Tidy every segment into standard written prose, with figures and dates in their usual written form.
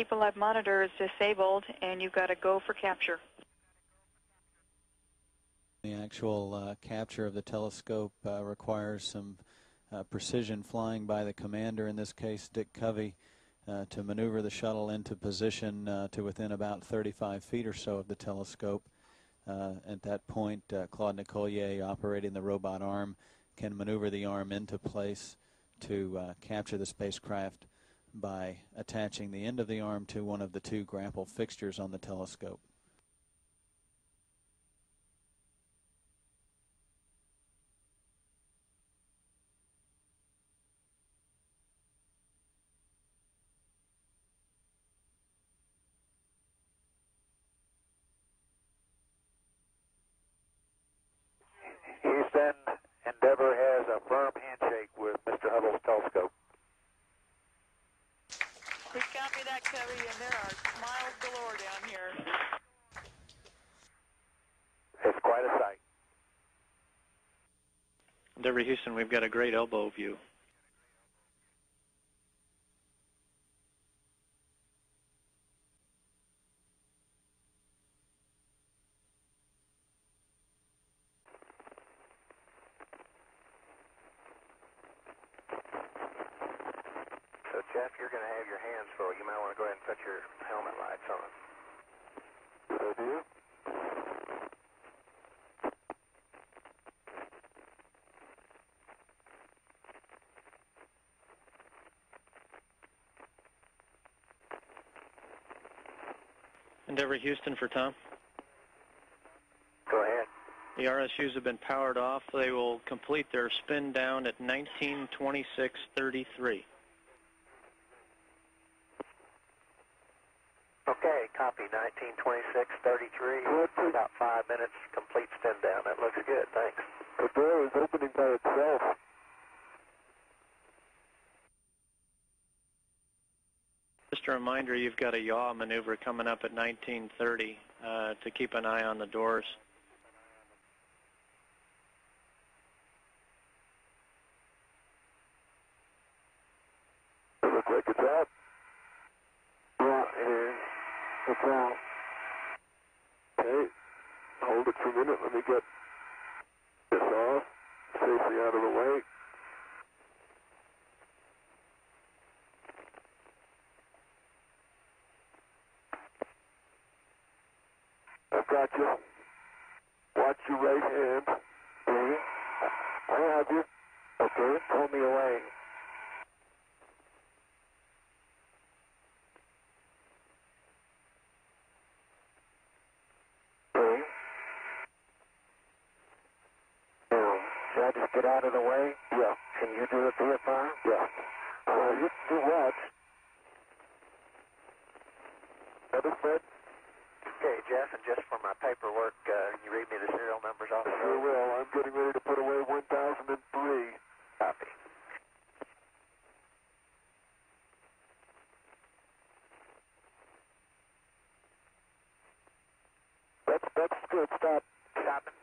Keep Alive monitor is disabled, and you've got to go for capture. The actual capture of the telescope requires some precision flying by the commander, in this case Dick Covey, to maneuver the shuttle into position to within about 35 feet or so of the telescope. At that point, Claude Nicollier, operating the robot arm, can maneuver the arm into place to capture the spacecraft by attaching the end of the arm to one of the two grapple fixtures on the telescope. Houston, Endeavour has a firm handshake with Mr. Hubble's telescope. Please copy that, Covey, and there are smiles galore down here. It's quite a sight. Endeavour Houston, we've got a great elbow view. So, Jeff, you're going to have your hands full. You might want to go ahead and put your helmet lights on. Good idea. Endeavour Houston for Tom. Go ahead. The RSUs have been powered off. They will complete their spin down at 19:26:33. Okay, copy 19:26:33. About 5 minutes, complete spin down. That looks good, thanks. The door is opening by itself. Just a reminder, you've got a yaw maneuver coming up at 19:30 to keep an eye on the doors. It looks like it's out. Yeah, it is. It's out. Okay, hold it for a minute. Let me get this off, safely out of the way. I've got you. Watch your right hand. Okay. I have you. Okay, pull me away. Okay. Now, should I just get out of the way? Yeah. Can you do it VFR? Yeah. You can do what? Other Fred? Okay, Jeff, and just for my paperwork, can you read me the serial numbers off the road? Sure will. I'm getting ready to put away 1003. Copy. That's good. Stop. Stopping.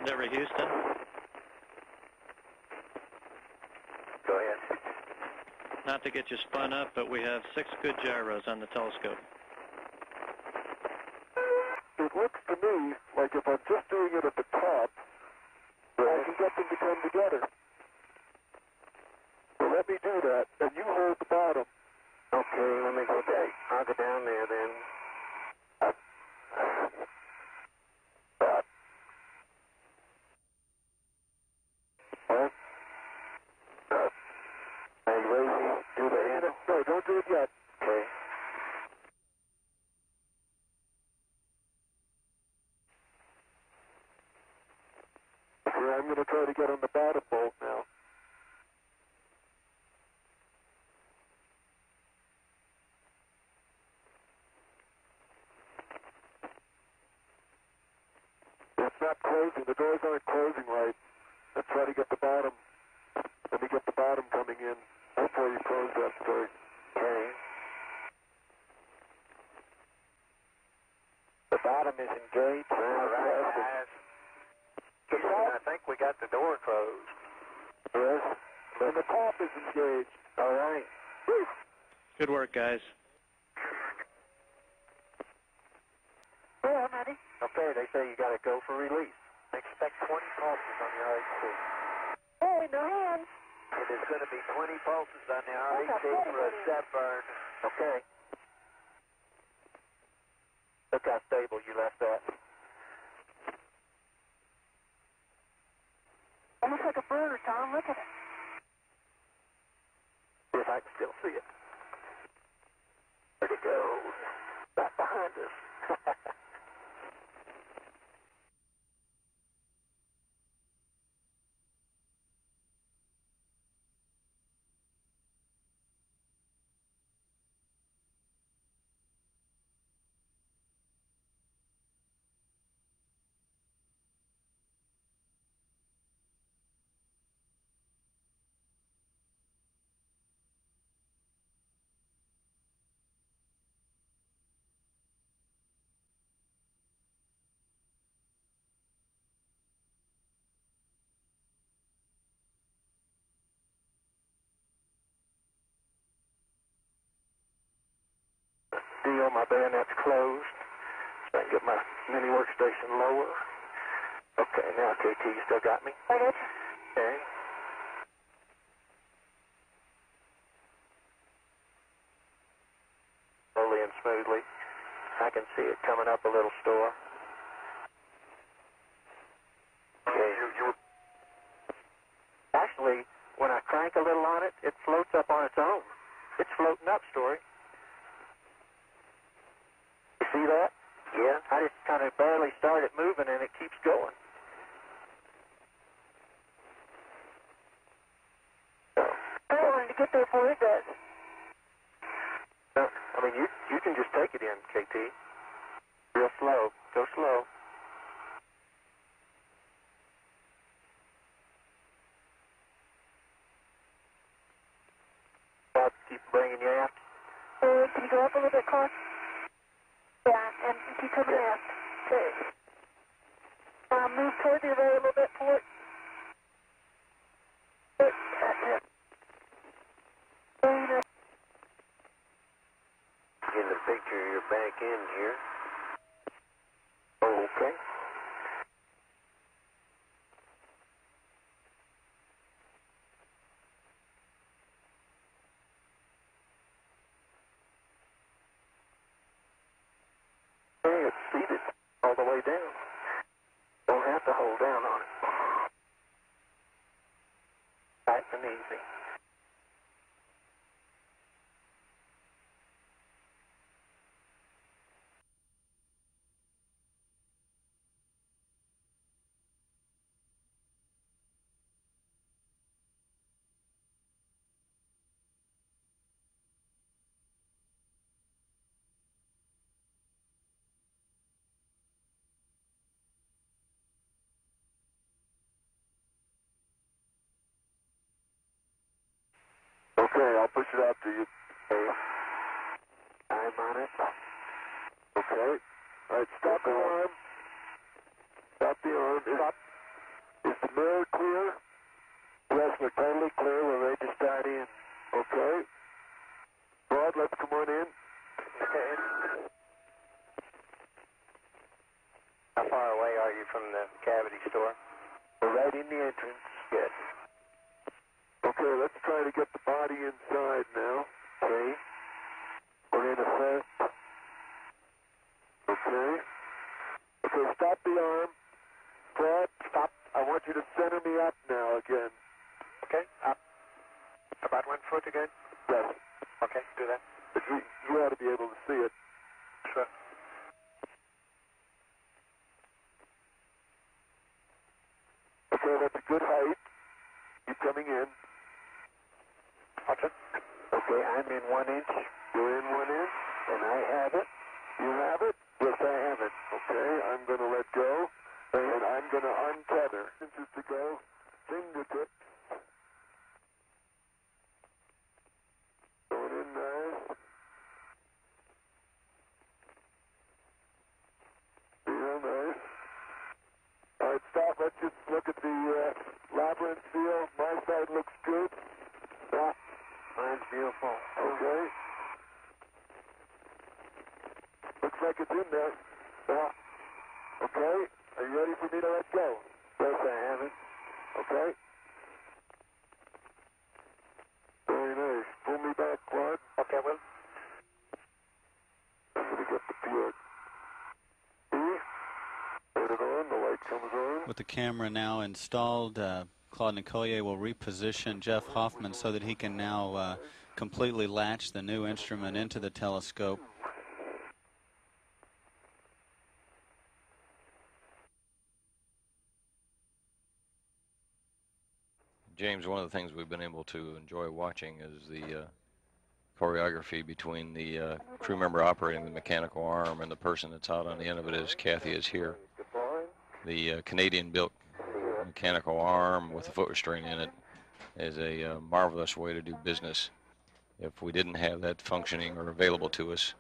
Endeavour Houston. Go ahead. Not to get you spun up, but we have 6 good gyros on the telescope. It looks to me like if I'm just doing it at the top, I can get them to come together. So let me do that, and you hold the bottom. Okay, let me go down. I'll go down there then. What? Are you ready? Do the hand? No, don't do it yet. Okay. Okay, I'm going to try to get on the bottom bolt now. It's not closing. The doors aren't closing right. Let's try to get the bottom. Let me get the bottom coming in before you close that start. Okay. The bottom is engaged. All right, guys. we got the door closed. Yes, and the top is engaged. All right. Good work, guys. Yeah, I'm ready. Okay, they say you got to go for release. Expect 20 pulses on the RHC. Hey, no hands. It is going to be 20 pulses on the RHC for a set burn. Okay. Look how stable you left that. Almost like a bird, Tom. Look at it. See if I can still see it. Where'd it go? Back behind us. Deal, my bayonet's closed. So I can get my mini workstation lower. Okay, now KT, you still got me? I got you. Okay. Slowly and smoothly. I can see it coming up a little store. Okay. Actually, when I crank a little on it, it floats up on its own. It's floating up, Story. You see that? Yeah. I just kind of barely started moving and it keeps going. So, I wanted to get there before it does. I mean, you can just take it in, KT. Real slow. Go slow. I'll keep bringing you aft. Can you go up a little bit, Clark? Yeah, and keep coming aft. Okay. Move toward the array a little bit, port. That's it. In the picture, you're back in here. Okay. Hey, it's seated all the way down. Don't have to hold down on it. Nice and easy. Okay, I'll push it out to you. Okay. I'm on it. Okay. All right, stop the arm. Stop the arm. Is the mirror clear? Yes, we're totally clear. We're ready to start in. Okay. Rod, let's come on in. Okay. How far away are you from the cavity store? We're right in the entrance. Good. Okay, let's try to get the body inside now. Okay. We're in effect. Okay. Okay, stop the arm. Fred, stop. I want you to center me up now again. Okay, up. About 1 foot again? Yes. Okay, do that. But you ought to be able to see it. Sure. Okay, that's a good height. Keep coming in. Roger. Okay, I'm in 1 inch. You're in 1 inch, and I have it. You have it? Yes, I have it. Okay, I'm going to let go, and I'm going to untether. Inches to go. Fingertips. Going in nice. Real nice. All right, stop let's just look at the labyrinth view. My side looks good. Yeah. Mine's beautiful. Okay. Looks like it's in there. Yeah. Okay. Are you ready for me to let go? Yes, I have it. Okay. Very nice. Pull me back, Quad. Okay, well. I'm going to get the PX. Put it on. The light comes on. With the camera now installed, Claude Nicollier will reposition Jeff Hoffman so that he can now completely latch the new instrument into the telescope. James, one of the things we've been able to enjoy watching is the choreography between the crew member operating the mechanical arm and the person that's out on the end of it, as Kathy is here. The Canadian-built mechanical arm with a foot restraint in it is a marvelous way to do business. If we didn't have that functioning or available to us,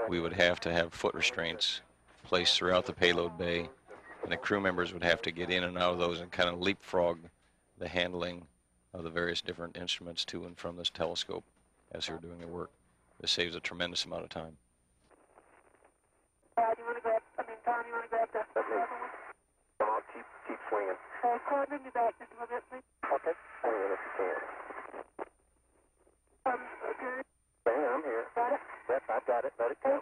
we would have to have foot restraints placed throughout the payload bay, and the crew members would have to get in and out of those and kind of leapfrog the handling of the various different instruments to and from this telescope as they're doing their work. This saves a tremendous amount of time. Tom, you want to grab the other one? I'll keep swinging. Claude, bring me back just a little bit, please. Okay. Hang on if you can. Okay. Yeah, I'm here. Got it? Yes, I've got it. Let it go.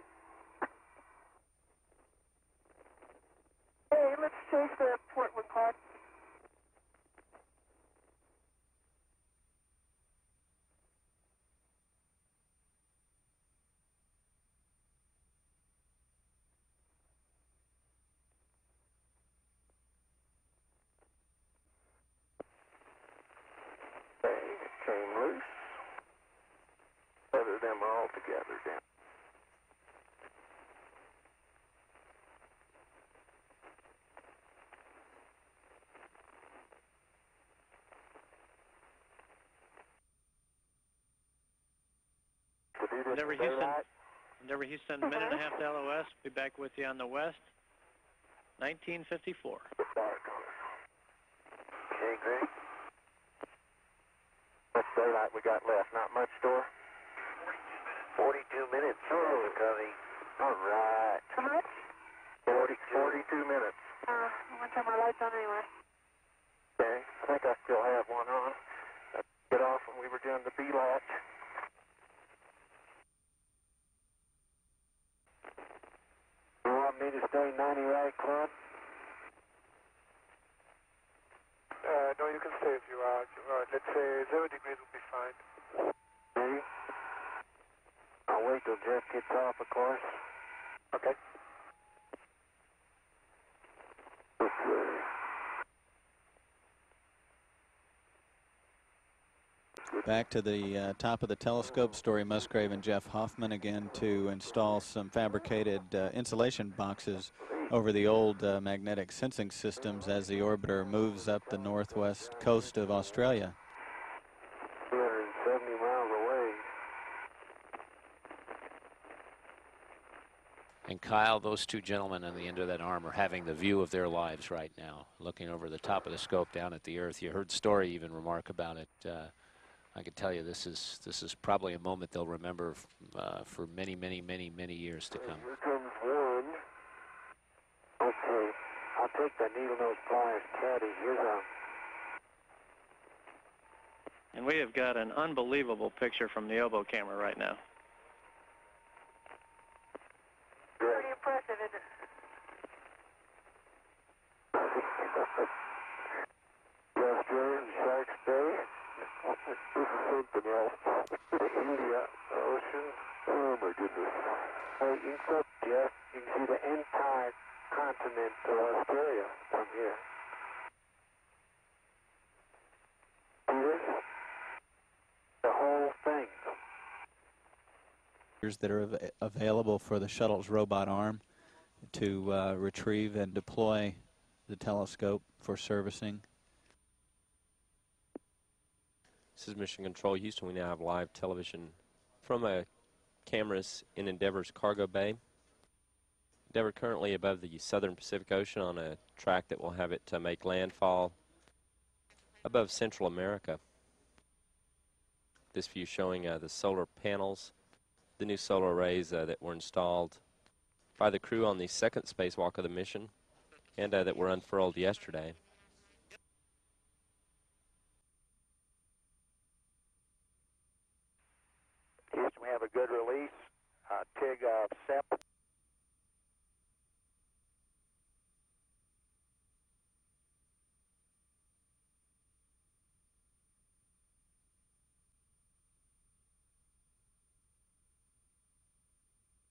Hey, let's chase the port one, Claude. Came loose. Feather them all together down. Endeavour Houston, minute and a half to LOS. Be back with you on the west. 1954. Okay, Greg. Much daylight we got left? Not much, Store? 42 minutes. Oh, Covey. All right. How much? 42 minutes. I want to turn my lights on anyway. Okay. I think I still have one on. I took it off when we were doing the B-latch. You want me to stay 90 right, Claude? No, you can stay if you are. Let's say 0 degrees will be fine. Ready? I'll wait till Jeff gets off, of course. Okay. Back to the top of the telescope, Story Musgrave and Jeff Hoffman again to install some fabricated insulation boxes over the old magnetic sensing systems as the orbiter moves up the northwest coast of Australia. 270 miles away. And Kyle, those two gentlemen on the end of that arm are having the view of their lives right now, looking over the top of the scope down at the Earth. You heard Story even remark about it. I can tell you this is probably a moment they'll remember for many, many, many, many years to come. Here comes one. Okay, I'll take the needle nose pliers, caddy. Here's a... And we have got an unbelievable picture from the oboe camera right now. Pretty impressive, isn't it? Australian Sharks Bay. This is something else. The India Ocean. Oh my goodness. Hey, you can look, Jeff. You can see the entire continent of Australia from here. See this? The whole thing. That are available for the shuttle's robot arm to retrieve and deploy the telescope for servicing. This is Mission Control Houston. We now have live television from cameras in Endeavour's cargo bay. We're currently above the southern Pacific Ocean on a track that will have it make landfall above Central America. This view showing the solar panels, the new solar arrays that were installed by the crew on the second spacewalk of the mission and that were unfurled yesterday. Houston, we have a good release. TIG SEP